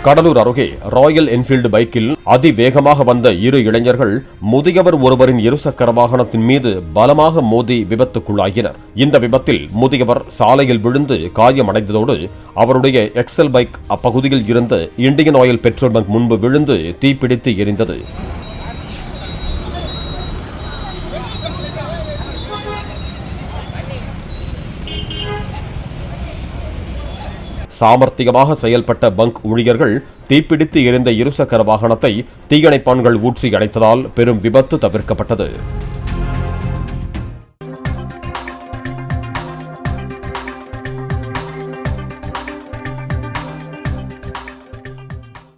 கடலூர் அருகே Royal Enfield பைக்கில் அதிவேகமாக வந்த இரு இளைஞர்கள் முதியவர் ஒருவரின் இருசக்கர வாகனத்தின் மீது பலமாக மோதி விபத்துக்குள்ளாகினர். இந்த விபத்தில் முதியவர் சாலையில் விழுந்து காயமடைந்ததோடு அவருடைய எக்ஸல் பைக் அப்பகுதியில் இருந்த இந்தியன் ஆயில் பெட்ரோல் பங்க் முன்பு விழுந்து தீப்பிடித்து எரிந்தது. சாமர்த்தியமாக செயல்பட்ட பங்க் ஊழியர்கள் தீப்பிடித்து எரிந்த இருசக்கர வாகனத்தை தீயணைப்பான்கள் ஊற்றி அணைத்ததால் பெரும் விபத்து தவிர்க்கப்பட்டது.